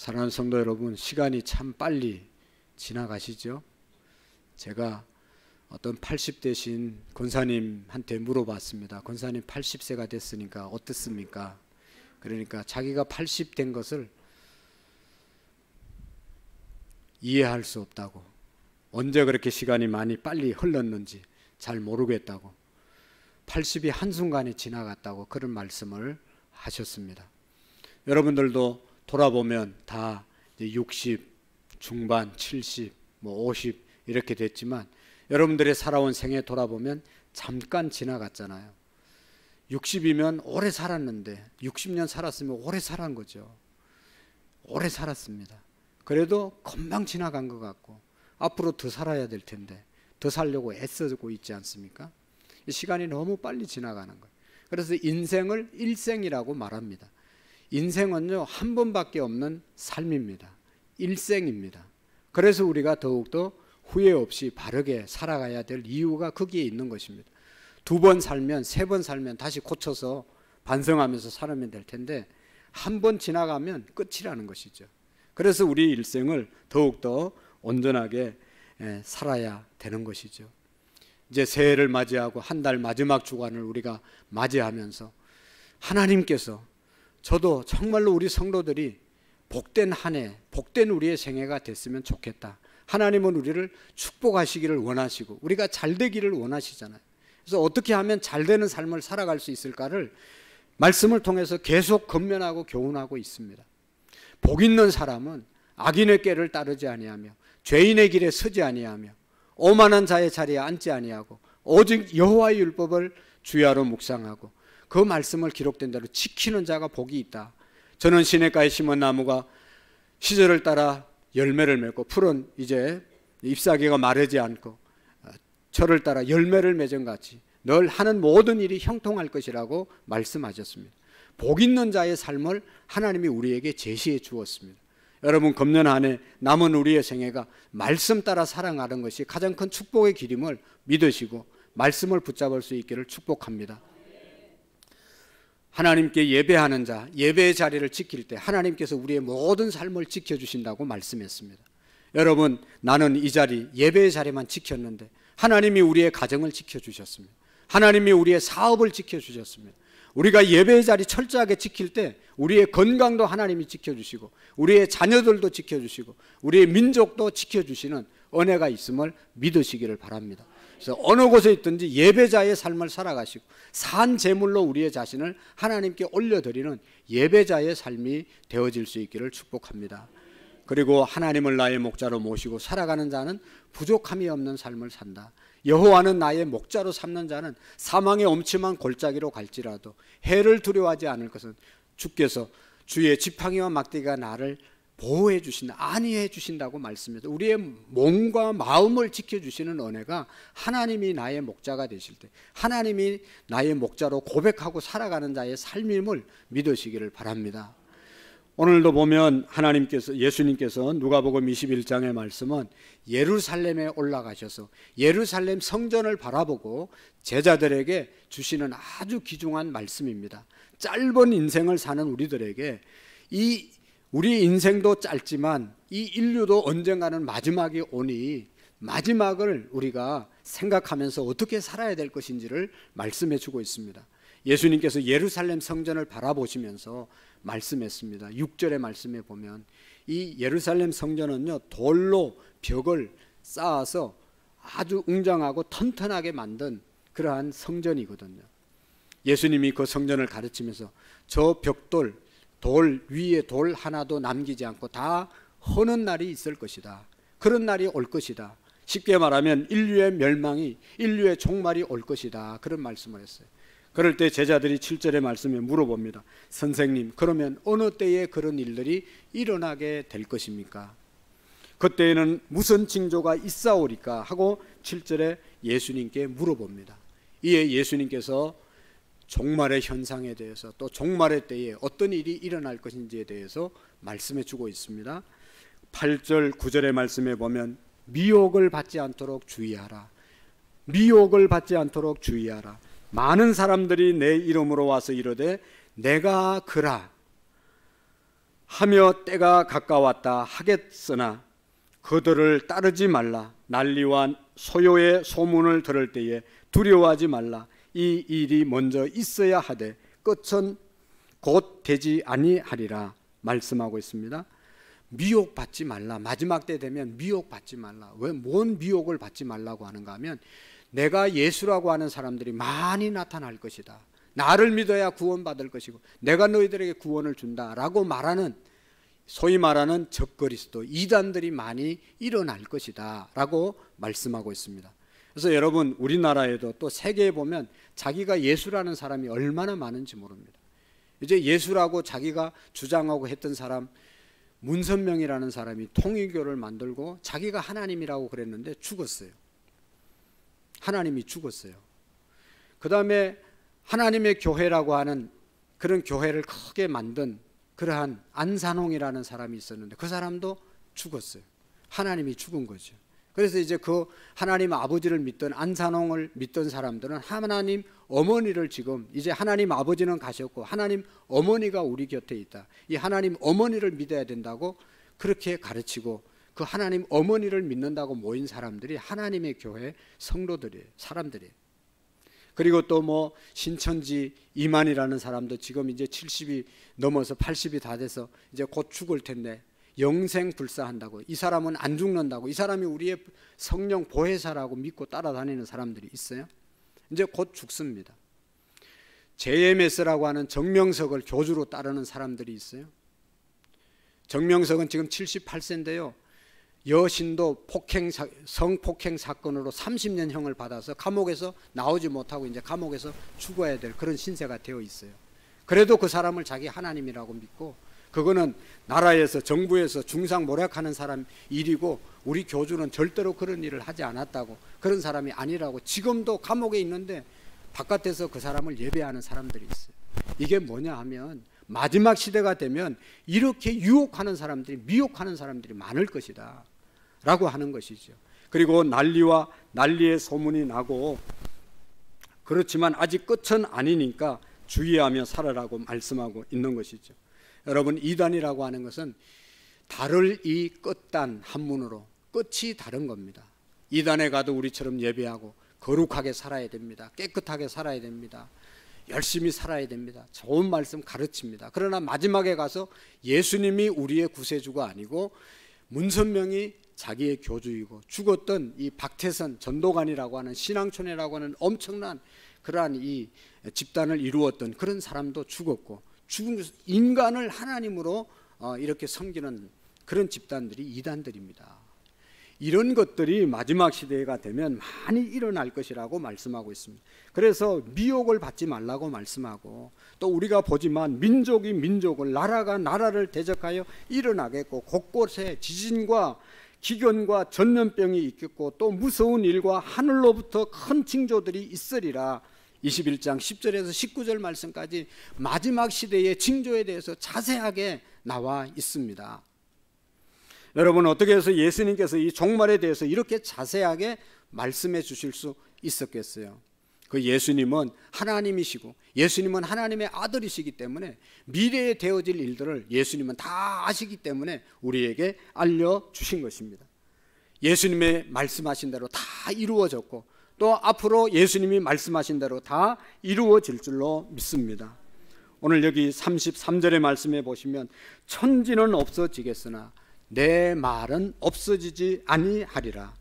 사랑하는 성도 여러분, 시간이 참 빨리 지나가시죠? 제가 어떤 80대신 권사님한테 물어봤습니다. 권사님 80세가 됐으니까 어떻습니까? 그러니까 자기가 80 된 것을 이해할 수 없다고, 언제 그렇게 시간이 많이 빨리 흘렀는지 잘 모르겠다고, 80이 한순간에 지나갔다고 그런 말씀을 하셨습니다. 여러분들도 돌아보면 다 이제 60 중반, 70, 50 이렇게 됐지만 여러분들의 살아온 생애 돌아보면 잠깐 지나갔잖아요. 60이면 오래 살았는데 60년 살았으면 오래 살은 거죠. 오래 살았습니다. 그래도 금방 지나간 것 같고 앞으로 더 살아야 될 텐데 더 살려고 애쓰고 있지 않습니까? 시간이 너무 빨리 지나가는 거예요. 그래서 인생을 일생이라고 말합니다. 인생은요, 한 번밖에 없는 삶입니다. 일생입니다. 그래서 우리가 더욱더 후회 없이 바르게 살아가야 될 이유가 거기에 있는 것입니다. 2번 살면, 3번 살면 다시 고쳐서 반성하면서 살면 될 텐데 한 번 지나가면 끝이라는 것이죠. 그래서 우리 일생을 더욱더 온전하게 살아야 되는 것이죠. 이제 새해를 맞이하고 한 달 마지막 주간을 우리가 맞이하면서 하나님께서, 저도 정말로 우리 성도들이 복된 한 해, 복된 우리의 생애가 됐으면 좋겠다. 하나님은 우리를 축복하시기를 원하시고 우리가 잘 되기를 원하시잖아요. 그래서 어떻게 하면 잘 되는 삶을 살아갈 수 있을까를 말씀을 통해서 계속 권면하고 교훈하고 있습니다. 복 있는 사람은 악인의 꾀를 따르지 아니하며 죄인의 길에 서지 아니하며 오만한 자의 자리에 앉지 아니하고 오직 여호와의 율법을 주야로 묵상하고 그 말씀을 기록된 대로 지키는 자가 복이 있다. 저는 시냇가에 심은 나무가 시절을 따라 열매를 맺고 풀은 이제 잎사귀가 마르지 않고 철을 따라 열매를 맺은 같이 늘 하는 모든 일이 형통할 것이라고 말씀하셨습니다. 복 있는 자의 삶을 하나님이 우리에게 제시해 주었습니다. 여러분, 금년 한 해 남은 우리의 생애가 말씀 따라 살아가는 것이 가장 큰 축복의 길임을 믿으시고 말씀을 붙잡을 수 있기를 축복합니다. 하나님께 예배하는 자, 예배의 자리를 지킬 때 하나님께서 우리의 모든 삶을 지켜주신다고 말씀했습니다. 여러분, 나는 이 자리, 예배의 자리만 지켰는데 하나님이 우리의 가정을 지켜주셨습니다. 하나님이 우리의 사업을 지켜주셨습니다. 우리가 예배의 자리 철저하게 지킬 때 우리의 건강도 하나님이 지켜주시고 우리의 자녀들도 지켜주시고 우리의 민족도 지켜주시는 은혜가 있음을 믿으시기를 바랍니다. 그래서 어느 곳에 있든지 예배자의 삶을 살아가시고 산 제물로 우리의 자신을 하나님께 올려드리는 예배자의 삶이 되어질 수 있기를 축복합니다. 그리고 하나님을 나의 목자로 모시고 살아가는 자는 부족함이 없는 삶을 산다. 여호와는 나의 목자로 삼는 자는 사망의 엄침한 골짜기로 갈지라도 해를 두려워하지 않을 것은 주께서 주의 지팡이와 막대기가 나를 보호해 주신다, 안위해 주신다고 말씀해서 우리의 몸과 마음을 지켜주시는 은혜가 하나님이 나의 목자가 되실 때 하나님이 나의 목자로 고백하고 살아가는 자의 삶임을 믿으시기를 바랍니다. 오늘도 보면 하나님께서, 예수님께서 누가복음 21장의 말씀은 예루살렘에 올라가셔서 예루살렘 성전을 바라보고 제자들에게 주시는 아주 귀중한 말씀입니다. 짧은 인생을 사는 우리들에게 우리 인생도 짧지만 이 인류도 언젠가는 마지막이 오니 마지막을 우리가 생각하면서 어떻게 살아야 될 것인지를 말씀해 주고 있습니다. 예수님께서 예루살렘 성전을 바라보시면서 말씀했습니다. 6절의 말씀에 보면 이 예루살렘 성전은요, 돌로 벽을 쌓아서 아주 웅장하고 튼튼하게 만든 그러한 성전이거든요. 예수님이 그 성전을 가르치면서 저 벽돌, 돌 위에 돌 하나도 남기지 않고 다 허는 날이 있을 것이다. 그런 날이 올 것이다. 쉽게 말하면 인류의 멸망이, 인류의 종말이 올 것이다. 그런 말씀을 했어요. 그럴 때 제자들이 7절의 말씀에 물어봅니다. 선생님, 그러면 어느 때에 그런 일들이 일어나게 될 것입니까? 그때에는 무슨 징조가 있사오리까? 하고 7절에 예수님께 물어봅니다. 이에 예수님께서 종말의 현상에 대해서 또 종말의 때에 어떤 일이 일어날 것인지에 대해서 말씀해 주고 있습니다. 8절, 9절의 말씀에 보면 미혹을 받지 않도록 주의하라. 미혹을 받지 않도록 주의하라. 많은 사람들이 내 이름으로 와서 이르되 내가 그라 하며 때가 가까웠다 하겠으나 그들을 따르지 말라. 난리와 소요의 소문을 들을 때에 두려워하지 말라. 이 일이 먼저 있어야 하되 끝은 곧 되지 아니하리라 말씀하고 있습니다. 미혹받지 말라. 마지막 때 되면 미혹받지 말라. 왜 뭔 미혹을 받지 말라고 하는가 하면 내가 예수라고 하는 사람들이 많이 나타날 것이다. 나를 믿어야 구원받을 것이고 내가 너희들에게 구원을 준다라고 말하는, 소위 말하는 적그리스도 이단들이 많이 일어날 것이다 라고 말씀하고 있습니다. 그래서 여러분, 우리나라에도 또 세계에 보면 자기가 예수라는 사람이 얼마나 많은지 모릅니다. 이제 예수라고 자기가 주장하고 했던 사람, 문선명이라는 사람이 통일교를 만들고 자기가 하나님이라고 그랬는데 죽었어요. 하나님이 죽었어요. 그 다음에 하나님의 교회라고 하는 그런 교회를 크게 만든 그러한 안산홍이라는 사람이 있었는데 그 사람도 죽었어요. 하나님이 죽은 거죠. 그래서 이제 그 하나님 아버지를 믿던 안산홍을 믿던 사람들은 하나님 어머니를 지금 이제 하나님 아버지는 가셨고 하나님 어머니가 우리 곁에 있다. 이 하나님 어머니를 믿어야 된다고 그렇게 가르치고 그 하나님 어머니를 믿는다고 모인 사람들이 하나님의 교회 성도들이에요. 사람들이에요. 그리고 또 뭐 신천지 이만이라는 사람도 지금 이제 70이 넘어서 80이 다 돼서 이제 곧 죽을 텐데 영생불사한다고, 이 사람은 안 죽는다고, 이 사람이 우리의 성령 보혜사라고 믿고 따라다니는 사람들이 있어요. 이제 곧 죽습니다. JMS라고 하는 정명석을 교주로 따르는 사람들이 있어요. 정명석은 지금 78세인데요 여신도 성폭행 사건으로 30년형을 받아서 감옥에서 나오지 못하고 이제 감옥에서 죽어야 될 그런 신세가 되어 있어요. 그래도 그 사람을 자기 하나님이라고 믿고, 그거는 나라에서 정부에서 중상 모략하는 사람 일이고 우리 교주는 절대로 그런 일을 하지 않았다고, 그런 사람이 아니라고 지금도 감옥에 있는데 바깥에서 그 사람을 예배하는 사람들이 있어요. 이게 뭐냐 하면 마지막 시대가 되면 이렇게 유혹하는 사람들이, 미혹하는 사람들이 많을 것이다 라고 하는 것이죠. 그리고 난리와 난리의 소문이 나고, 그렇지만 아직 끝은 아니니까 주의하며 살아라고 말씀하고 있는 것이죠. 여러분, 이단이라고 하는 것은 달을 이 끝단 한문으로 끝이 다른 겁니다. 이단에 가도 우리처럼 예배하고 거룩하게 살아야 됩니다. 깨끗하게 살아야 됩니다. 열심히 살아야 됩니다. 좋은 말씀 가르칩니다. 그러나 마지막에 가서 예수님이 우리의 구세주가 아니고 문선명이 자기의 교주이고 죽었던 이 박태선 전도관이라고 하는 신앙촌이라고 하는 엄청난 그러한 이 집단을 이루었던 그런 사람도 죽었고, 죽은 인간을 하나님으로 이렇게 섬기는 그런 집단들이 이단들입니다. 이런 것들이 마지막 시대가 되면 많이 일어날 것이라고 말씀하고 있습니다. 그래서 미혹을 받지 말라고 말씀하고, 또 우리가 보지만 민족이 민족을, 나라가 나라를 대적하여 일어나겠고, 곳곳에 지진과 기근과 전염병이 있겠고 또 무서운 일과 하늘로부터 큰 징조들이 있으리라. 21장 10절에서 19절 말씀까지 마지막 시대의 징조에 대해서 자세하게 나와 있습니다. 여러분, 어떻게 해서 예수님께서 이 종말에 대해서 이렇게 자세하게 말씀해 주실 수 있었겠어요? 그 예수님은 하나님이시고 예수님은 하나님의 아들이시기 때문에 미래에 되어질 일들을 예수님은 다 아시기 때문에 우리에게 알려주신 것입니다. 예수님의 말씀하신 대로 다 이루어졌고 또 앞으로 예수님이 말씀하신 대로 다 이루어질 줄로 믿습니다. 오늘 여기 33절의 말씀에 보시면 천지는 없어지겠으나 내 말은 없어지지 아니하리라.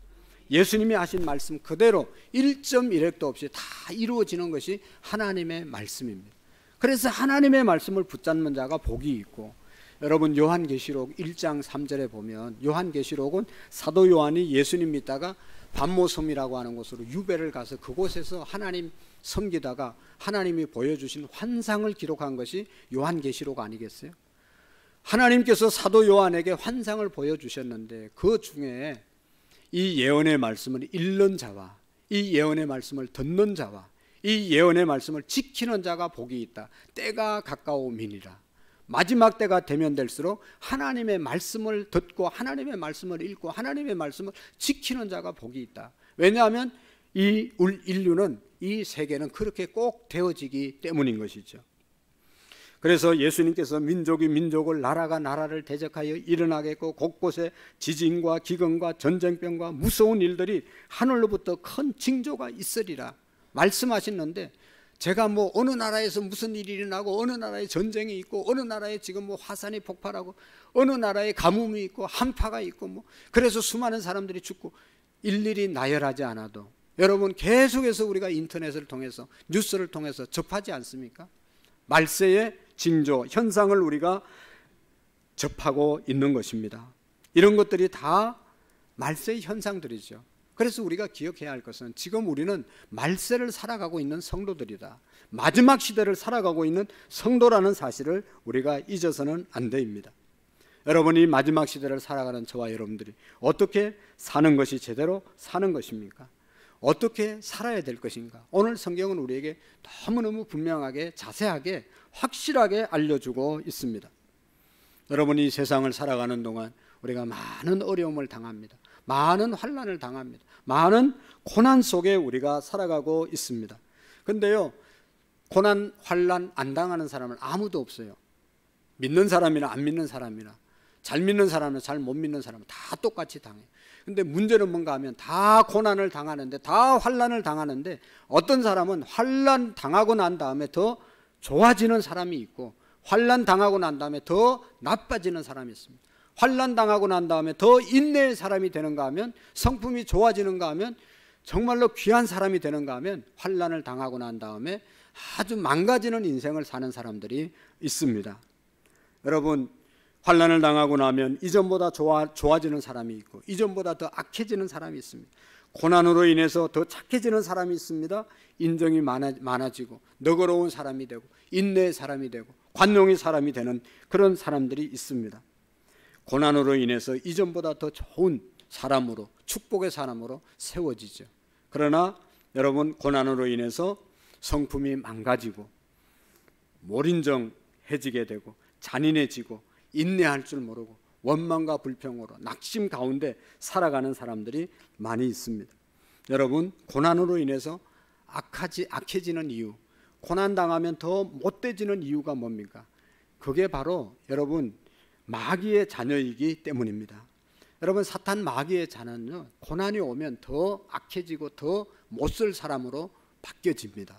예수님이 하신 말씀 그대로 1.1획도 없이 다 이루어지는 것이 하나님의 말씀입니다. 그래서 하나님의 말씀을 붙잡는 자가 복이 있고, 여러분 요한계시록 1장 3절에 보면, 요한계시록은 사도 요한이 예수님 믿다가 반모섬이라고 하는 곳으로 유배를 가서 그곳에서 하나님 섬기다가 하나님이 보여주신 환상을 기록한 것이 요한계시록 아니겠어요? 하나님께서 사도 요한에게 환상을 보여주셨는데 그 중에 이 예언의 말씀을 읽는 자와 이 예언의 말씀을 듣는 자와 이 예언의 말씀을 지키는 자가 복이 있다. 때가 가까우미니라. 마지막 때가 되면 될수록 하나님의 말씀을 듣고 하나님의 말씀을 읽고 하나님의 말씀을 지키는 자가 복이 있다. 왜냐하면 이 인류는, 이 세계는 그렇게 꼭 되어지기 때문인 것이죠. 그래서 예수님께서 민족이 민족을 나라가 나라를 대적하여 일어나겠고 곳곳에 지진과 기근과 전쟁병과 무서운 일들이 하늘로부터 큰 징조가 있으리라 말씀하셨는데, 제가 뭐 어느 나라에서 무슨 일이 일어나고 어느 나라에 전쟁이 있고 어느 나라에 지금 뭐 화산이 폭발하고 어느 나라에 가뭄이 있고 한파가 있고 뭐 그래서 수많은 사람들이 죽고 일일이 나열하지 않아도 여러분 계속해서 우리가 인터넷을 통해서 뉴스를 통해서 접하지 않습니까? 말세의 징조, 현상을 우리가 접하고 있는 것입니다. 이런 것들이 다 말세의 현상들이죠. 그래서 우리가 기억해야 할 것은 지금 우리는 말세를 살아가고 있는 성도들이다. 마지막 시대를 살아가고 있는 성도라는 사실을 우리가 잊어서는 안 됩니다. 여러분이 마지막 시대를 살아가는 저와 여러분들이 어떻게 사는 것이 제대로 사는 것입니까? 어떻게 살아야 될 것인가? 오늘 성경은 우리에게 너무너무 분명하게 자세하게 확실하게 알려주고 있습니다. 여러분이 세상을 살아가는 동안 우리가 많은 어려움을 당합니다. 많은 환난을 당합니다. 많은 고난 속에 우리가 살아가고 있습니다. 그런데요, 고난, 환난 안 당하는 사람은 아무도 없어요. 믿는 사람이나 안 믿는 사람이나 잘 믿는 사람이나 잘 못 믿는 사람은 다 똑같이 당해요. 근데 문제는 뭔가 하면 다 고난을 당하는데, 다 환난을 당하는데, 어떤 사람은 환난 당하고 난 다음에 더 좋아지는 사람이 있고, 환난 당하고 난 다음에 더 나빠지는 사람이 있습니다. 환난 당하고 난 다음에 더 인내의 사람이 되는가 하면, 성품이 좋아지는가 하면, 정말로 귀한 사람이 되는가 하면, 환난을 당하고 난 다음에 아주 망가지는 인생을 사는 사람들이 있습니다. 여러분, 환난을 당하고 나면 이전보다 좋아지는 사람이 있고 이전보다 더 악해지는 사람이 있습니다. 고난으로 인해서 더 착해지는 사람이 있습니다. 인정이 많아지고 너그러운 사람이 되고 인내의 사람이 되고 관용의 사람이 되는 그런 사람들이 있습니다. 고난으로 인해서 이전보다 더 좋은 사람으로, 축복의 사람으로 세워지죠. 그러나 여러분, 고난으로 인해서 성품이 망가지고 몰인정해지게 되고 잔인해지고 인내할 줄 모르고 원망과 불평으로 낙심 가운데 살아가는 사람들이 많이 있습니다. 여러분, 고난으로 인해서 악해지는 이유, 고난당하면 더 못돼지는 이유가 뭡니까? 그게 바로 여러분 마귀의 자녀이기 때문입니다. 여러분, 사탄 마귀의 자녀는 고난이 오면 더 악해지고 더 못쓸 사람으로 바뀌어집니다.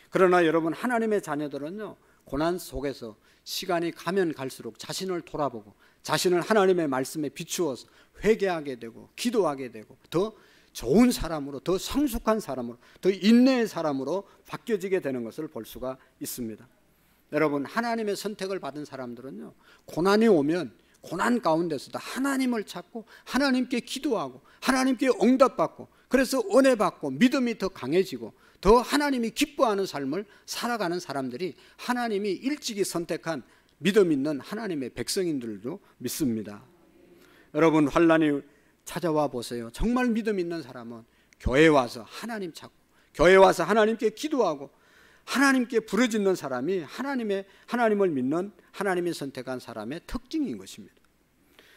그러나 여러분, 하나님의 자녀들은요, 고난 속에서 시간이 가면 갈수록 자신을 돌아보고 자신을 하나님의 말씀에 비추어서 회개하게 되고 기도하게 되고 더 좋은 사람으로, 더 성숙한 사람으로, 더 인내의 사람으로 바뀌어지게 되는 것을 볼 수가 있습니다. 여러분, 하나님의 선택을 받은 사람들은요, 고난이 오면 고난 가운데서도 하나님을 찾고 하나님께 기도하고 하나님께 응답받고 그래서 은혜 받고 믿음이 더 강해지고 더 하나님이 기뻐하는 삶을 살아가는 사람들이 하나님이 일찍이 선택한 믿음 있는 하나님의 백성인 줄도 믿습니다. 여러분, 환난이 찾아와 보세요. 정말 믿음 있는 사람은 교회에 와서 하나님 찾고 교회에 와서 하나님께 기도하고 하나님께 부르짖는 사람이 하나님을 믿는 하나님이 선택한 사람의 특징인 것입니다.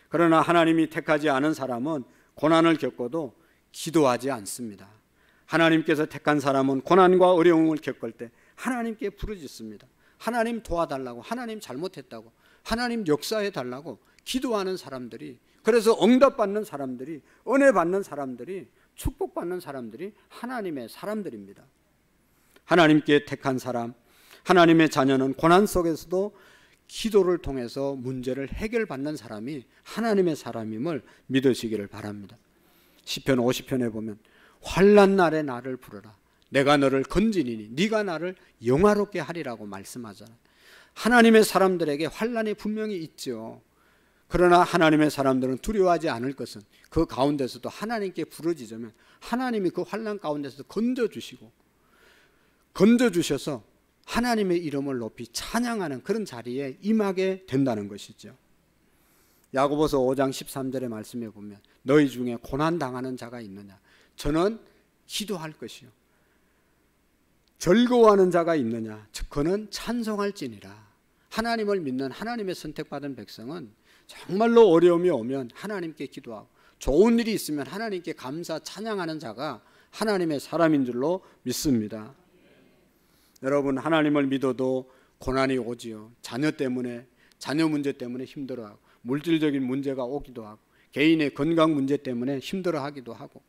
그러나 하나님이 택하지 않은 사람은 고난을 겪어도 기도하지 않습니다. 하나님께서 택한 사람은 고난과 어려움을 겪을 때 하나님께 부르짖습니다. 하나님 도와달라고, 하나님 잘못했다고, 하나님 역사해 달라고 기도하는 사람들이, 그래서 응답받는 사람들이, 은혜 받는 사람들이, 축복받는 사람들이 하나님의 사람들입니다. 하나님께 택한 사람, 하나님의 자녀는 고난 속에서도 기도를 통해서 문제를 해결받는 사람이 하나님의 사람임을 믿으시기를 바랍니다. 시편 50편에 보면 환난 날에 나를 부르라, 내가 너를 건지니니 네가 나를 영화롭게 하리라고 말씀하잖아요. 하나님의 사람들에게 환난이 분명히 있죠. 그러나 하나님의 사람들은 두려워하지 않을 것은 그 가운데서도 하나님께 부르짖으면 하나님이 그 환난 가운데서 건져주셔서 하나님의 이름을 높이 찬양하는 그런 자리에 임하게 된다는 것이죠. 야고보서 5장 13절의 말씀에 보면 너희 중에 고난당하는 자가 있느냐, 저는 기도할 것이요, 즐거워하는 자가 있느냐, 그는 찬송할지니라. 하나님을 믿는 하나님의 선택받은 백성은 정말로 어려움이 오면 하나님께 기도하고 좋은 일이 있으면 하나님께 감사 찬양하는 자가 하나님의 사람인 줄로 믿습니다. 여러분, 하나님을 믿어도 고난이 오지요. 자녀 문제 때문에 힘들어하고, 물질적인 문제가 오기도 하고, 개인의 건강 문제 때문에 힘들어하기도 하고,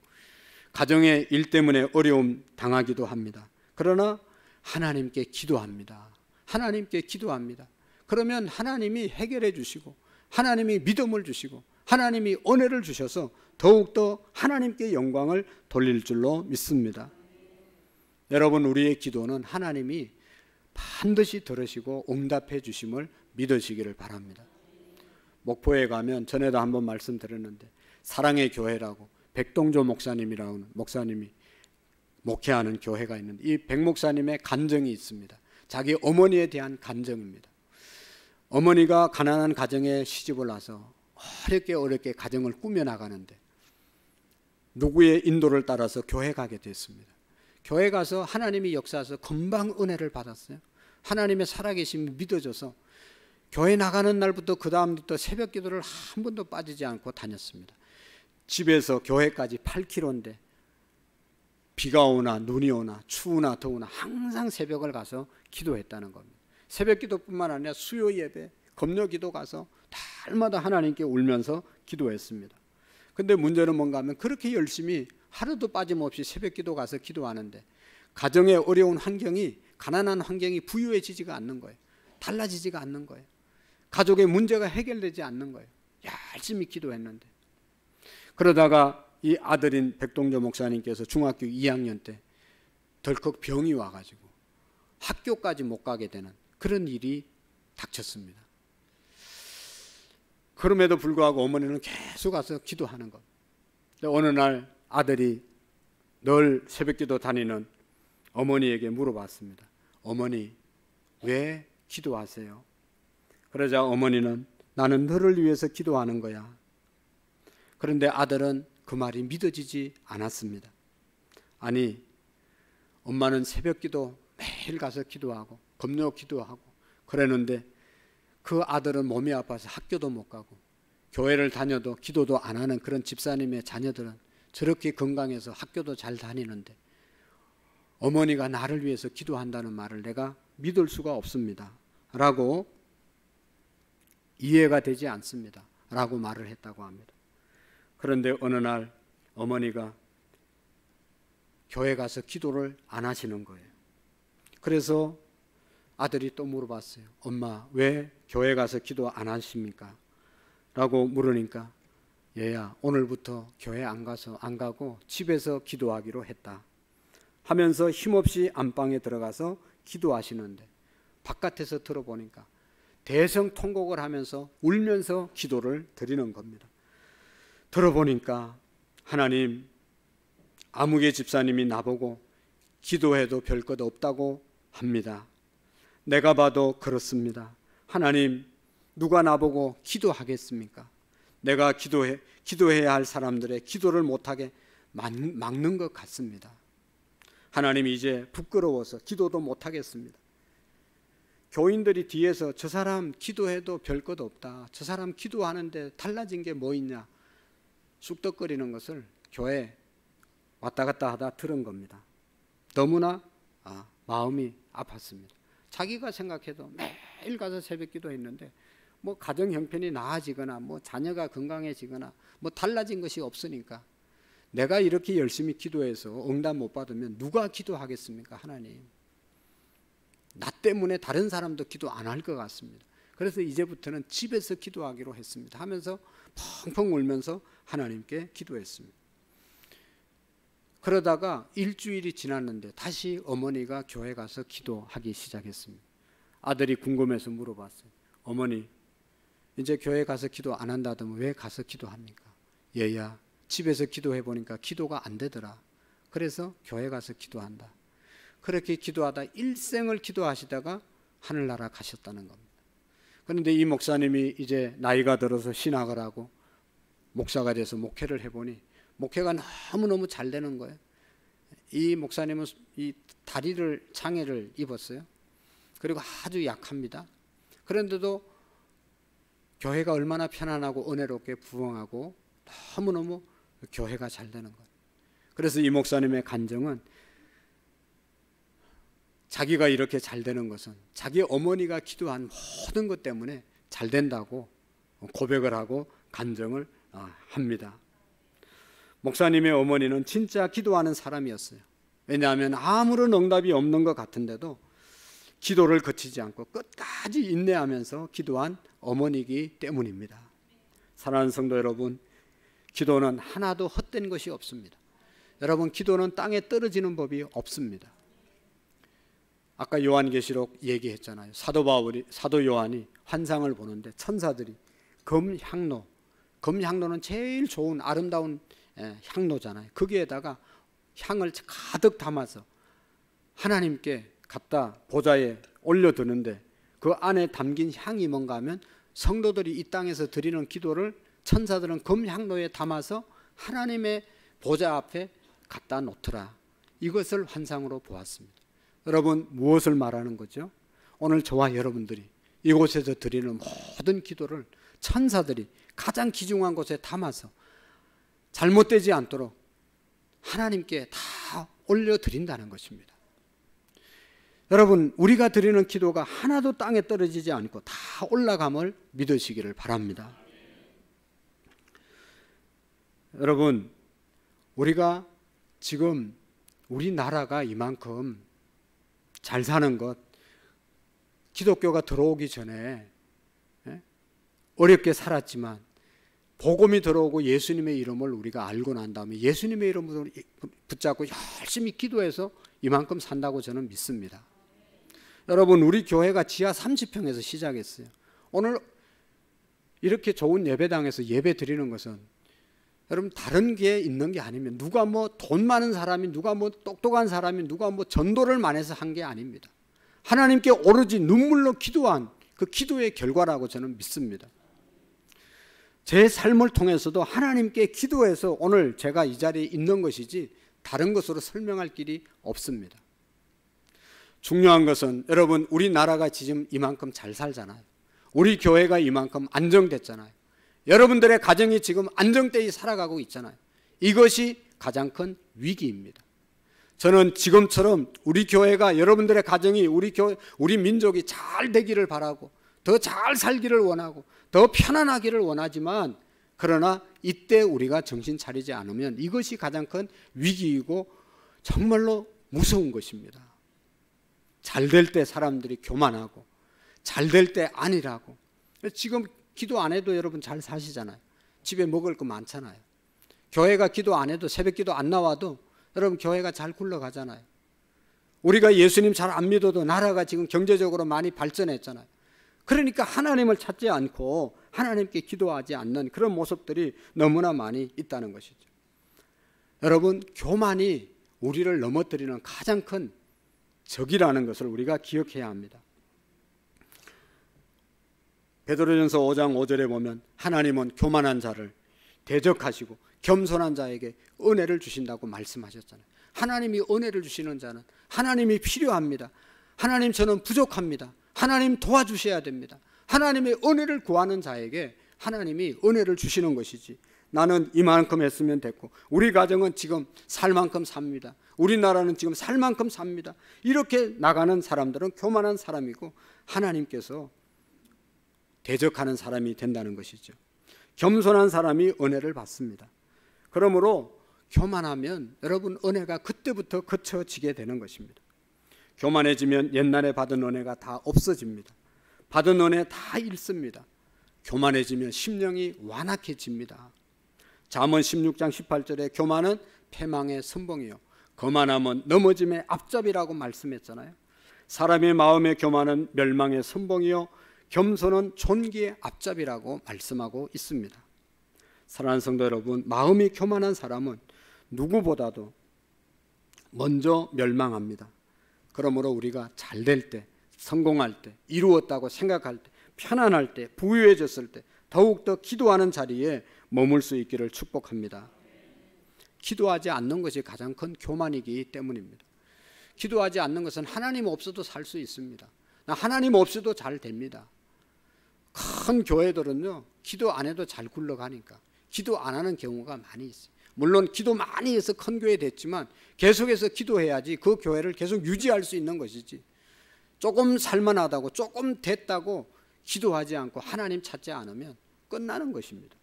가정의 일 때문에 어려움 당하기도 합니다. 그러나 하나님께 기도합니다. 하나님께 기도합니다. 그러면 하나님이 해결해 주시고, 하나님이 믿음을 주시고, 하나님이 은혜를 주셔서 더욱더 하나님께 영광을 돌릴 줄로 믿습니다. 여러분, 우리의 기도는 하나님이 반드시 들으시고 응답해 주심을 믿으시기를 바랍니다. 목포에 가면 전에도 한번 말씀드렸는데, 사랑의 교회라고 백동조 목사님이라는 목사님이 목회하는 교회가 있는데, 이 백 목사님의 간증이 있습니다. 자기 어머니에 대한 간증입니다. 어머니가 가난한 가정에 시집을 와서 어렵게 가정을 꾸며나가는데, 누구의 인도를 따라서 교회 가게 됐습니다. 교회 가서 하나님이 역사해서 금방 은혜를 받았어요. 하나님의 살아계심이 믿어져서 교회 나가는 날부터 그 다음부터 새벽 기도를 한 번도 빠지지 않고 다녔습니다. 집에서 교회까지 8km인데 비가 오나 눈이 오나 추우나 더우나 항상 새벽을 가서 기도했다는 겁니다. 새벽 기도뿐만 아니라 수요 예배, 금요 기도 가서 날마다 하나님께 울면서 기도했습니다. 근데 문제는 뭔가 하면, 그렇게 열심히 하루도 빠짐없이 새벽 기도 가서 기도하는데 가정의 어려운 환경이, 가난한 환경이 부유해지지가 않는 거예요. 달라지지가 않는 거예요. 가족의 문제가 해결되지 않는 거예요. 열심히 기도했는데. 그러다가 이 아들인 백동조 목사님께서 중학교 2학년 때 덜컥 병이 와가지고 학교까지 못 가게 되는 그런 일이 닥쳤습니다. 그럼에도 불구하고 어머니는 계속 가서 기도하는 것. 어느 날 아들이 늘 새벽기도 다니는 어머니에게 물어봤습니다. 어머니, 왜 기도하세요? 그러자 어머니는 나는 너를 위해서 기도하는 거야. 그런데 아들은 그 말이 믿어지지 않았습니다. 아니, 엄마는 새벽기도 매일 가서 기도하고 금요 기도하고 그랬는데 그 아들은 몸이 아파서 학교도 못 가고 교회를 다녀도 기도도 안 하는 그런 집사님의 자녀들은 저렇게 건강해서 학교도 잘 다니는데 어머니가 나를 위해서 기도한다는 말을 내가 믿을 수가 없습니다 라고, 이해가 되지 않습니다 라고 말을 했다고 합니다. 그런데 어느 날 어머니가 교회 가서 기도를 안 하시는 거예요. 그래서 아들이 또 물어봤어요. 엄마, 왜 교회 가서 기도 안 하십니까? 라고 물으니까, 얘야, 오늘부터 교회 안 가고 집에서 기도하기로 했다 하면서 힘없이 안방에 들어가서 기도하시는데, 바깥에서 들어보니까 대성통곡을 하면서 울면서 기도를 드리는 겁니다. 들어보니까, 하나님, 아무개 집사님이 나보고 기도해도 별 것 없다고 합니다. 내가 봐도 그렇습니다. 하나님, 누가 나보고 기도하겠습니까? 내가 기도해야 할 사람들의 기도를 못하게 막는 것 같습니다. 하나님, 이제 부끄러워서 기도도 못하겠습니다. 교인들이 뒤에서 저 사람 기도해도 별 것 없다, 저 사람 기도하는데 달라진 게 뭐 있냐 쑥덕거리는 것을 교회 왔다 갔다 하다 들은 겁니다. 너무나 마음이 아팠습니다. 자기가 생각해도 매일 가서 새벽 기도했는데 뭐 가정 형편이 나아지거나 뭐 자녀가 건강해지거나 뭐 달라진 것이 없으니까, 내가 이렇게 열심히 기도해서 응답 못 받으면 누가 기도하겠습니까? 하나님, 나 때문에 다른 사람도 기도 안 할 것 같습니다. 그래서 이제부터는 집에서 기도하기로 했습니다 하면서 펑펑 울면서 하나님께 기도했습니다. 그러다가 일주일이 지났는데 다시 어머니가 교회 가서 기도하기 시작했습니다. 아들이 궁금해서 물어봤어요. 어머니, 이제 교회 가서 기도 안 한다더니 왜 가서 기도합니까? 얘야, 집에서 기도해 보니까 기도가 안 되더라. 그래서 교회 가서 기도한다. 그렇게 기도하다 일생을 기도하시다가 하늘나라 가셨다는 겁니다. 그런데 이 목사님이 이제 나이가 들어서 신학을 하고 목사가 돼서 목회를 해보니 목회가 너무너무 잘 되는 거예요. 이 목사님은 이 다리를 장애를 입었어요. 그리고 아주 약합니다. 그런데도 교회가 얼마나 편안하고 은혜롭게 부흥하고 너무너무 교회가 잘 되는 거예요. 그래서 이 목사님의 간증은 자기가 이렇게 잘 되는 것은 자기 어머니가 기도한 모든 것 때문에 잘 된다고 고백을 하고 간증을 합니다. 목사님의 어머니는 진짜 기도하는 사람이었어요. 왜냐하면 아무런 응답이 없는 것 같은데도 기도를 거치지 않고 끝까지 인내하면서 기도한 어머니이기 때문입니다. 사랑하는 성도 여러분, 기도는 하나도 헛된 것이 없습니다. 여러분, 기도는 땅에 떨어지는 법이 없습니다. 아까 요한계시록 얘기했잖아요. 사도 요한이 환상을 보는데 천사들이 금향로는 제일 좋은 아름다운 향로잖아요. 거기에다가 향을 가득 담아서 하나님께 갖다 보좌에 올려두는데 그 안에 담긴 향이 뭔가 하면 성도들이 이 땅에서 드리는 기도를 천사들은 금향로에 담아서 하나님의 보좌 앞에 갖다 놓더라. 이것을 환상으로 보았습니다. 여러분, 무엇을 말하는 거죠? 오늘 저와 여러분들이 이곳에서 드리는 모든 기도를 천사들이 가장 귀중한 곳에 담아서 잘못되지 않도록 하나님께 다 올려드린다는 것입니다. 여러분, 우리가 드리는 기도가 하나도 땅에 떨어지지 않고 다 올라감을 믿으시기를 바랍니다. 여러분, 우리가 지금 우리나라가 이만큼 잘 사는 것, 기독교가 들어오기 전에 어렵게 살았지만 복음이 들어오고 예수님의 이름을 우리가 알고 난 다음에 예수님의 이름을 붙잡고 열심히 기도해서 이만큼 산다고 저는 믿습니다. 여러분, 우리 교회가 지하 30평에서 시작했어요. 오늘 이렇게 좋은 예배당에서 예배 드리는 것은 여러분 다른 게 있는 게 아니면 누가 뭐 돈 많은 사람이 누가 뭐 똑똑한 사람이 누가 뭐 전도를 많이 해서 한 게 아닙니다. 하나님께 오로지 눈물로 기도한 그 기도의 결과라고 저는 믿습니다. 제 삶을 통해서도 하나님께 기도해서 오늘 제가 이 자리에 있는 것이지 다른 것으로 설명할 길이 없습니다. 중요한 것은 여러분, 우리나라가 지금 이만큼 잘 살잖아요. 우리 교회가 이만큼 안정됐잖아요. 여러분들의 가정이 지금 안정되게 살아가고 있잖아요. 이것이 가장 큰 위기입니다. 저는 지금처럼 우리 교회가 여러분들의 가정이 우리 민족이 잘 되기를 바라고 더 잘 살기를 원하고 더 편안하기를 원하지만 그러나 이때 우리가 정신 차리지 않으면 이것이 가장 큰 위기이고 정말로 무서운 것입니다. 잘 될 때 사람들이 교만하고 잘 될 때 아니라고. 지금 기도 안 해도 여러분 잘 사시잖아요. 집에 먹을 거 많잖아요. 교회가 기도 안 해도 새벽 기도 안 나와도 여러분 교회가 잘 굴러가잖아요. 우리가 예수님 잘 안 믿어도 나라가 지금 경제적으로 많이 발전했잖아요. 그러니까 하나님을 찾지 않고 하나님께 기도하지 않는 그런 모습들이 너무나 많이 있다는 것이죠. 여러분, 교만이 우리를 넘어뜨리는 가장 큰 적이라는 것을 우리가 기억해야 합니다. 베드로전서 5장 5절에 보면 하나님은 교만한 자를 대적하시고 겸손한 자에게 은혜를 주신다고 말씀하셨잖아요. 하나님이 은혜를 주시는 자는 하나님이 필요합니다. 하나님, 저는 부족합니다. 하나님 도와주셔야 됩니다. 하나님의 은혜를 구하는 자에게 하나님이 은혜를 주시는 것이지, 나는 이만큼 했으면 됐고 우리 가정은 지금 살 만큼 삽니다. 우리나라는 지금 살 만큼 삽니다. 이렇게 나가는 사람들은 교만한 사람이고 하나님께서 대적하는 사람이 된다는 것이죠. 겸손한 사람이 은혜를 받습니다. 그러므로 교만하면 여러분 은혜가 그때부터 거쳐지게 되는 것입니다. 교만해지면 옛날에 받은 은혜가 다 없어집니다. 받은 은혜 다 잃습니다. 교만해지면 심령이 완악해집니다. 잠언 16장 18절에 교만은 패망의 선봉이요 거만함은 넘어짐의 앞잡이라고 말씀했잖아요. 사람의 마음의 교만은 멸망의 선봉이요 겸손은 존귀의 앞잡이라고 말씀하고 있습니다. 사랑하는 성도 여러분, 마음이 교만한 사람은 누구보다도 먼저 멸망합니다. 그러므로 우리가 잘 될 때, 성공할 때, 이루었다고 생각할 때, 편안할 때, 부유해졌을 때 더욱더 기도하는 자리에 머물 수 있기를 축복합니다. 기도하지 않는 것이 가장 큰 교만이기 때문입니다. 기도하지 않는 것은 하나님 없어도 살 수 있습니다. 하나님 없이도 잘 됩니다. 큰 교회들은요, 기도 안 해도 잘 굴러가니까 기도 안 하는 경우가 많이 있어요. 물론 기도 많이 해서 큰 교회 됐지만 계속해서 기도해야지 그 교회를 계속 유지할 수 있는 것이지, 조금 살만하다고 조금 됐다고 기도하지 않고 하나님 찾지 않으면 끝나는 것입니다.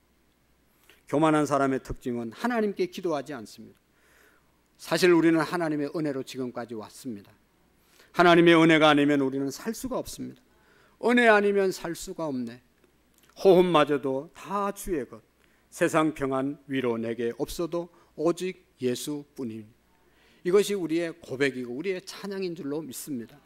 교만한 사람의 특징은 하나님께 기도하지 않습니다. 사실 우리는 하나님의 은혜로 지금까지 왔습니다. 하나님의 은혜가 아니면 우리는 살 수가 없습니다. 은혜 아니면 살 수가 없네. 호흡마저도 다 주의 것. 세상 평안 위로 내게 없어도 오직 예수뿐입니다. 이것이 우리의 고백이고 우리의 찬양인 줄로 믿습니다.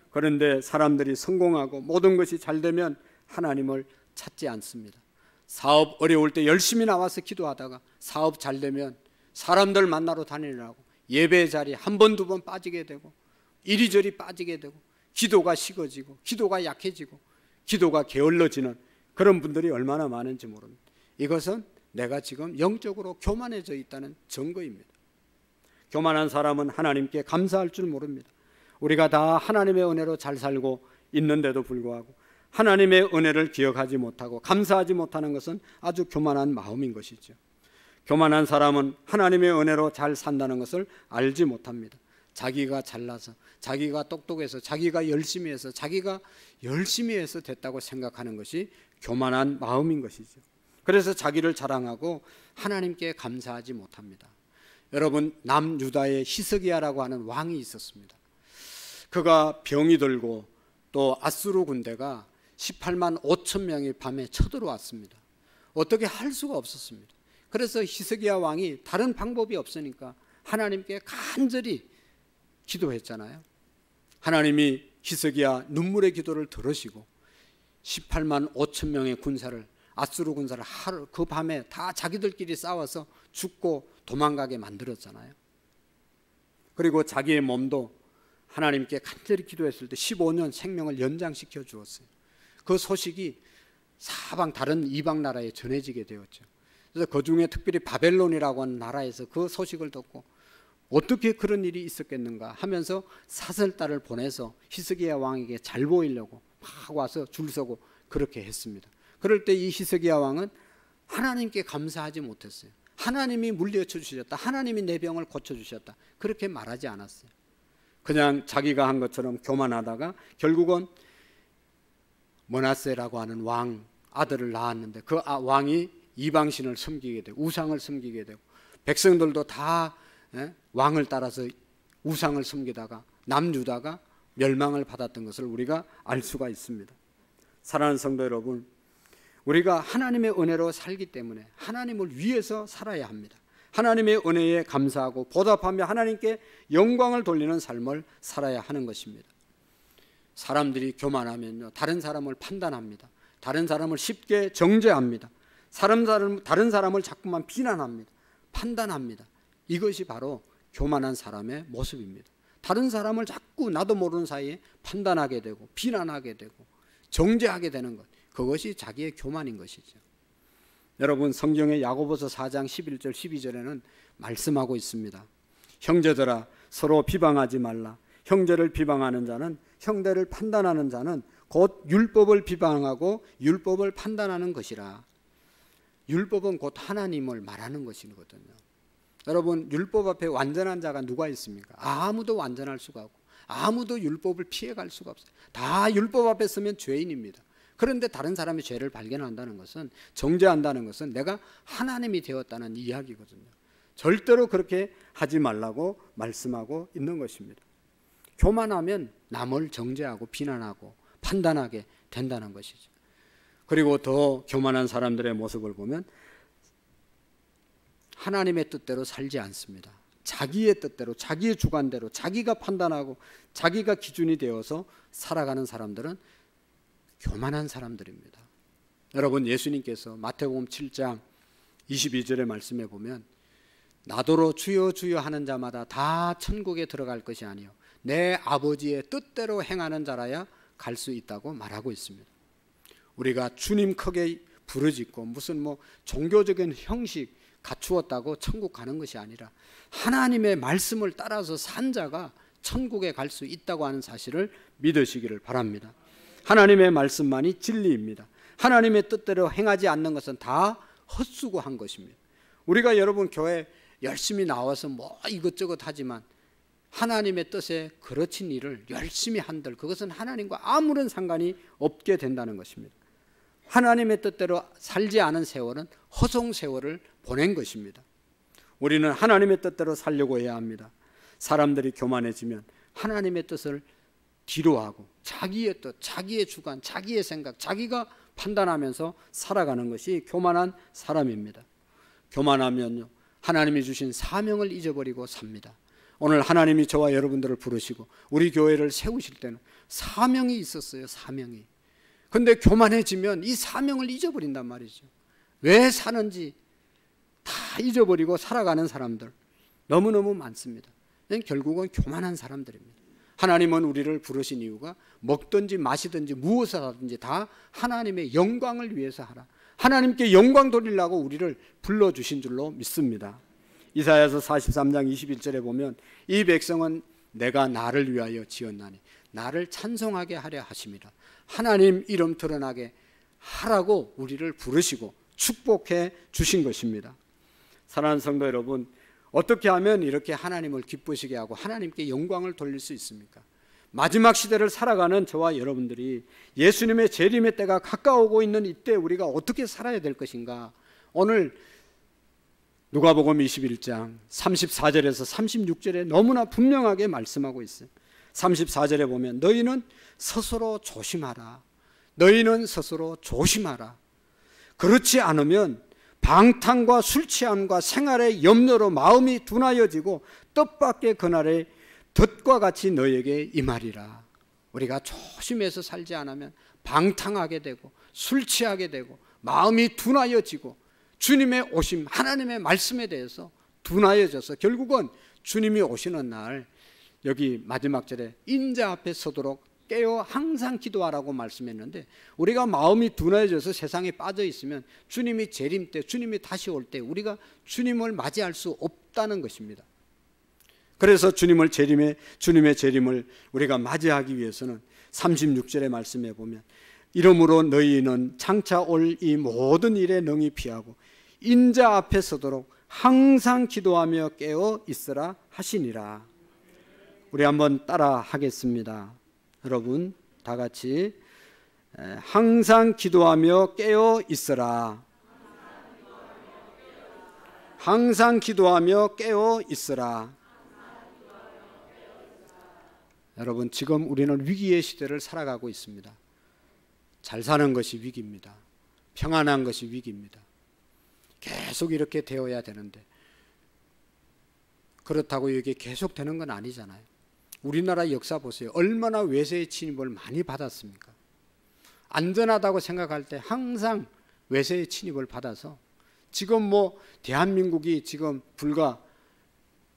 그런데 사람들이 성공하고 모든 것이 잘 되면 하나님을 찾지 않습니다. 사업 어려울 때 열심히 나와서 기도하다가 사업 잘 되면 사람들 만나러 다니느라고 예배 자리에 한 번, 두 번 빠지게 되고 이리저리 빠지게 되고 기도가 식어지고 기도가 약해지고 기도가 게을러지는 그런 분들이 얼마나 많은지 모릅니다. 이것은 내가 지금 영적으로 교만해져 있다는 증거입니다. 교만한 사람은 하나님께 감사할 줄 모릅니다. 우리가 다 하나님의 은혜로 잘 살고 있는데도 불구하고 하나님의 은혜를 기억하지 못하고 감사하지 못하는 것은 아주 교만한 마음인 것이죠. 교만한 사람은 하나님의 은혜로 잘 산다는 것을 알지 못합니다. 자기가 잘나서, 자기가 똑똑해서, 자기가 열심히 해서 됐다고 생각하는 것이 교만한 마음인 것이죠. 그래서 자기를 자랑하고 하나님께 감사하지 못합니다. 여러분, 남유다의 히스기야라고 하는 왕이 있었습니다. 그가 병이 들고 또 아수르 군대가 18만 5천 명이 밤에 쳐들어왔습니다. 어떻게 할 수가 없었습니다. 그래서 히스기야 왕이 다른 방법이 없으니까 하나님께 간절히 기도했잖아요. 하나님이 히스기야 눈물의 기도를 들으시고 18만 5천 명의 군사를, 아수르 군사를 하루 그 밤에 다 자기들끼리 싸워서 죽고 도망가게 만들었잖아요. 그리고 자기의 몸도 하나님께 간절히 기도했을 때 15년 생명을 연장시켜 주었어요. 그 소식이 사방 다른 이방 나라에 전해지게 되었죠. 그래서 그 중에 특별히 바벨론이라고 하는 나라에서 그 소식을 듣고 어떻게 그런 일이 있었겠는가 하면서 사설단을 보내서 히스기야 왕에게 잘 보이려고 막 와서 줄 서고 그렇게 했습니다. 그럴 때 이 히스기야 왕은 하나님께 감사하지 못했어요. 하나님이 물리쳐 주셨다, 하나님이 내 병을 고쳐 주셨다, 그렇게 말하지 않았어요. 그냥 자기가 한 것처럼 교만하다가 결국은 므낫세라고 하는 왕 아들을 낳았는데 그 왕이 이방신을 섬기게 되고 우상을 섬기게 되고 백성들도 다 왕을 따라서 우상을 섬기다가 남유다가 멸망을 받았던 것을 우리가 알 수가 있습니다. 사랑하는 성도 여러분, 우리가 하나님의 은혜로 살기 때문에 하나님을 위해서 살아야 합니다. 하나님의 은혜에 감사하고 보답하며 하나님께 영광을 돌리는 삶을 살아야 하는 것입니다. 사람들이 교만하면요, 다른 사람을 판단합니다. 다른 사람을 쉽게 정죄합니다. 다른 사람을 자꾸만 비난합니다. 판단합니다. 이것이 바로 교만한 사람의 모습입니다. 다른 사람을 자꾸 나도 모르는 사이에 판단하게 되고 비난하게 되고 정죄하게 되는 것, 그것이 자기의 교만인 것이죠. 여러분, 성경의 야고보서 4장 11절 12절에는 말씀하고 있습니다. 형제들아, 서로 비방하지 말라. 형제를 비방하는 자는, 형제를 판단하는 자는 곧 율법을 비방하고 율법을 판단하는 것이라. 율법은 곧 하나님을 말하는 것이거든요. 여러분, 율법 앞에 완전한 자가 누가 있습니까? 아무도 완전할 수가 없고 아무도 율법을 피해갈 수가 없어요. 다 율법 앞에 서면 죄인입니다. 그런데 다른 사람의 죄를 발견한다는 것은, 정죄한다는 것은 내가 하나님이 되었다는 이야기거든요. 절대로 그렇게 하지 말라고 말씀하고 있는 것입니다. 교만하면 남을 정죄하고 비난하고 판단하게 된다는 것이죠. 그리고 더 교만한 사람들의 모습을 보면 하나님의 뜻대로 살지 않습니다. 자기의 뜻대로, 자기의 주관대로, 자기가 판단하고 자기가 기준이 되어서 살아가는 사람들은 교만한 사람들입니다. 여러분, 예수님께서 마태복음 7장 22절의 말씀에 보면 나더러 주여 주여 하는 자마다 다 천국에 들어갈 것이 아니요 내 아버지의 뜻대로 행하는 자라야 갈 수 있다고 말하고 있습니다. 우리가 주님 크게 부르짖고 무슨 종교적인 형식 갖추었다고 천국 가는 것이 아니라 하나님의 말씀을 따라서 산 자가 천국에 갈 수 있다고 하는 사실을 믿으시기를 바랍니다. 하나님의 말씀만이 진리입니다. 하나님의 뜻대로 행하지 않는 것은 다 헛수고한 것입니다. 우리가 여러분 교회 열심히 나와서 뭐 이것저것 하지만 하나님의 뜻에 거르친 일을 열심히 한들 그것은 하나님과 아무런 상관이 없게 된다는 것입니다. 하나님의 뜻대로 살지 않은 세월은 허송 세월을 보낸 것입니다. 우리는 하나님의 뜻대로 살려고 해야 합니다. 사람들이 교만해지면 하나님의 뜻을 뒤로하고 자기의 뜻, 자기의 주관, 자기의 생각, 자기가 판단하면서 살아가는 것이 교만한 사람입니다. 교만하면요, 하나님이 주신 사명을 잊어버리고 삽니다. 오늘 하나님이 저와 여러분들을 부르시고 우리 교회를 세우실 때는 사명이 있었어요. 사명이. 근데 교만해지면 이 사명을 잊어버린단 말이죠. 왜 사는지 다 잊어버리고 살아가는 사람들 너무너무 많습니다. 결국은 교만한 사람들입니다. 하나님은 우리를 부르신 이유가 먹든지 마시든지 무엇을 하든지 다 하나님의 영광을 위해서 하라, 하나님께 영광 돌리려고 우리를 불러주신 줄로 믿습니다. 이사야서 43장 21절에 보면 이 백성은 내가 나를 위하여 지었나니 나를 찬송하게 하려 하심이라. 하나님 이름 드러나게 하라고 우리를 부르시고 축복해 주신 것입니다. 사랑하는 성도 여러분, 어떻게 하면 이렇게 하나님을 기쁘시게 하고 하나님께 영광을 돌릴 수 있습니까? 마지막 시대를 살아가는 저와 여러분들이 예수님의 재림의 때가 가까워오고 있는 이때 우리가 어떻게 살아야 될 것인가? 오늘 누가복음 21장 34절에서 36절에 너무나 분명하게 말씀하고 있어요. 34절에 보면 너희는 스스로 조심하라. 너희는 스스로 조심하라. 그렇지 않으면 방탕과 술 취함과 생활의 염려로 마음이 둔하여지고 뜻밖의 그날에 덫과 같이 너희에게 임하리라. 우리가 조심해서 살지 않으면 방탕하게 되고 술 취하게 되고 마음이 둔하여지고 주님의 오심, 하나님의 말씀에 대해서 둔하여져서 결국은 주님이 오시는 날 여기 마지막 절에 인자 앞에 서도록 깨어 항상 기도하라고 말씀했는데 우리가 마음이 둔해져서 세상에 빠져 있으면 주님이 재림 때, 주님이 다시 올 때 우리가 주님을 맞이할 수 없다는 것입니다. 그래서 주님의 재림을 우리가 맞이하기 위해서는 36절의 말씀에 보면 이러므로 너희는 장차 올 이 모든 일에 능히 피하고 인자 앞에 서도록 항상 기도하며 깨어 있으라 하시니라. 우리 한번 따라 하겠습니다. 여러분 다 같이 항상 기도하며 깨어 있으라. 항상 기도하며 깨어 있으라. 여러분 지금 우리는 위기의 시대를 살아가고 있습니다. 잘 사는 것이 위기입니다. 평안한 것이 위기입니다. 계속 이렇게 되어야 되는데 그렇다고 이게 계속 되는 건 아니잖아요. 우리나라 역사 보세요. 얼마나 외세의 침입을 많이 받았습니까? 안전하다고 생각할 때 항상 외세의 침입을 받아서 지금 뭐 대한민국이 지금 불과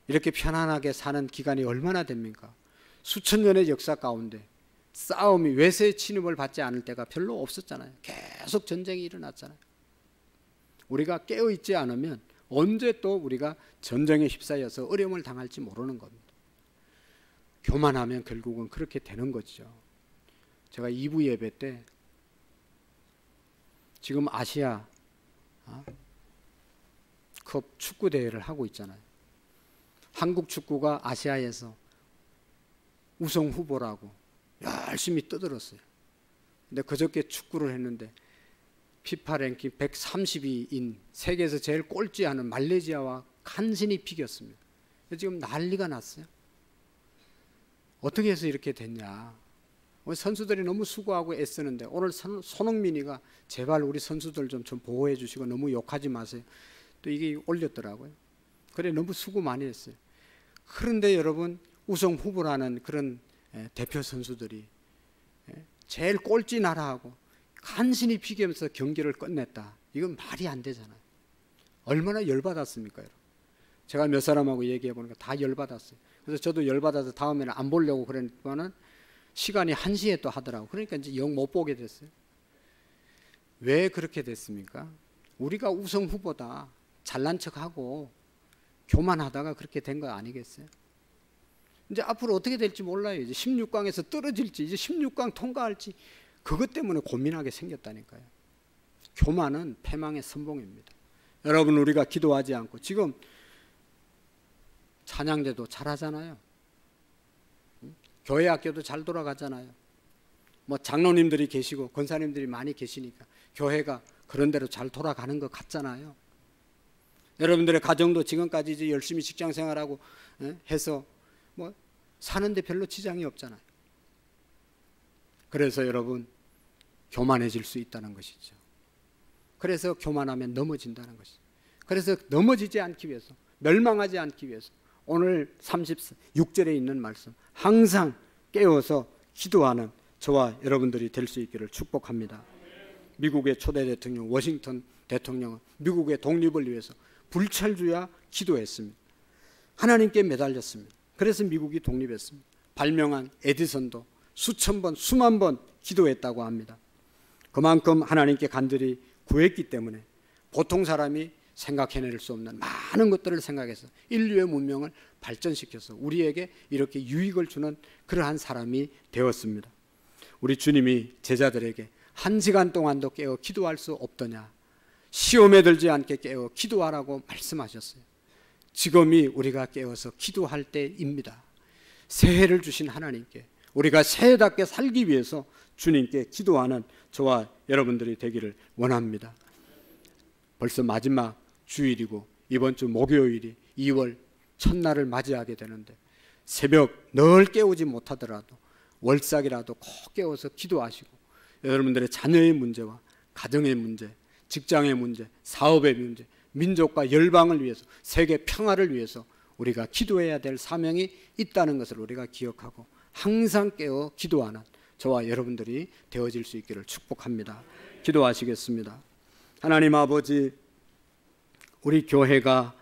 이렇게 편안하게 사는 기간이 얼마나 됩니까? 수천 년의 역사 가운데 싸움이 외세의 침입을 받지 않을 때가 별로 없었잖아요. 계속 전쟁이 일어났잖아요. 우리가 깨어있지 않으면 언제 또 우리가 전쟁에 휩싸여서 어려움을 당할지 모르는 겁니다. 교만하면 결국은 그렇게 되는 거죠. 제가 2부 예배 때 지금 아시아 컵 축구 대회를 하고 있잖아요. 한국 축구가 아시아에서 우승 후보라고 열심히 떠들었어요. 근데 그저께 축구를 했는데 피파 랭킹 130위인 세계에서 제일 꼴찌하는 말레이시아와 간신히 비겼습니다. 지금 난리가 났어요. 어떻게 해서 이렇게 됐냐. 우리 선수들이 너무 수고하고 애쓰는데 오늘 손흥민이가 제발 우리 선수들 좀 보호해 주시고 너무 욕하지 마세요. 또 이게 올렸더라고요. 그래 너무 수고 많이 했어요. 그런데 여러분 우승 후보라는 그런 대표 선수들이 제일 꼴찌 나라하고 간신히 비기면서 경기를 끝냈다. 이건 말이 안 되잖아요. 얼마나 열받았습니까, 여러분? 제가 몇 사람하고 얘기해 보니까 다 열받았어요. 그래서 저도 열받아서 다음에는 안 보려고 그랬더니 시간이 1시에 또 하더라고. 그러니까 이제 영 못 보게 됐어요. 왜 그렇게 됐습니까? 우리가 우승 후보다 잘난 척하고 교만하다가 그렇게 된 거 아니겠어요? 이제 앞으로 어떻게 될지 몰라요. 이제 16강에서 떨어질지 이제 16강 통과할지 그것 때문에 고민하게 생겼다니까요. 교만은 패망의 선봉입니다. 여러분, 우리가 기도하지 않고 지금 찬양대도 잘하잖아요. 교회 학교도 잘 돌아가잖아요. 뭐 장로님들이 계시고 권사님들이 많이 계시니까 교회가 그런 대로 잘 돌아가는 것 같잖아요. 여러분들의 가정도 지금까지 이제 열심히 직장 생활하고 해서 뭐 사는데 별로 지장이 없잖아요. 그래서 여러분, 교만해질 수 있다는 것이죠. 그래서 교만하면 넘어진다는 것이죠. 그래서 넘어지지 않기 위해서, 멸망하지 않기 위해서 오늘 36절에 있는 말씀, 항상 깨어서 기도하는 저와 여러분들이 될 수 있기를 축복합니다. 미국의 초대 대통령 워싱턴 대통령은 미국의 독립을 위해서 불철주야 기도했습니다. 하나님께 매달렸습니다. 그래서 미국이 독립했습니다. 발명한 에디선도 수천 번, 수만 번 기도했다고 합니다. 그만큼 하나님께 간절히 구했기 때문에 보통 사람이 생각해낼 수 없는 많은 것들을 생각해서 인류의 문명을 발전시켜서 우리에게 이렇게 유익을 주는 그러한 사람이 되었습니다. 우리 주님이 제자들에게 1시간 동안도 깨어 기도할 수 없더냐, 시험에 들지 않게 깨어 기도하라고 말씀하셨어요. 지금이 우리가 깨어서 기도할 때입니다. 새해를 주신 하나님께 우리가 새해답게 살기 위해서 주님께 기도하는 저와 여러분들이 되기를 원합니다. 벌써 마지막 주일이고 이번 주 목요일이 2월 첫날을 맞이하게 되는데, 새벽 늘 깨우지 못하더라도 월삭이라도 꼭 깨워서 기도하시고 여러분들의 자녀의 문제와 가정의 문제, 직장의 문제, 사업의 문제, 민족과 열방을 위해서, 세계 평화를 위해서 우리가 기도해야 될 사명이 있다는 것을 우리가 기억하고 항상 깨어 기도하는 저와 여러분들이 되어질 수 있기를 축복합니다. 기도하시겠습니다. 하나님 아버지, 우리 교회가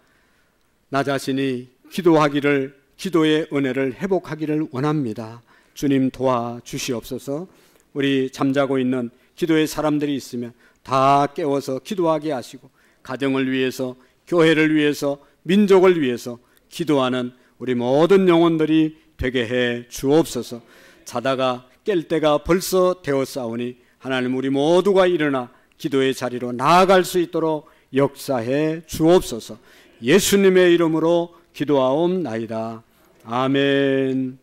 나 자신이 기도하기를, 기도의 은혜를 회복하기를 원합니다. 주님 도와주시옵소서. 우리 잠자고 있는 기도의 사람들이 있으면 다 깨워서 기도하게 하시고, 가정을 위해서, 교회를 위해서, 민족을 위해서 기도하는 우리 모든 영혼들이 되게 해 주옵소서. 자다가 깰 때가 벌써 되었사오니 하나님, 우리 모두가 일어나 기도의 자리로 나아갈 수 있도록 역사해 주옵소서. 예수님의 이름으로 기도하옵나이다. 아멘.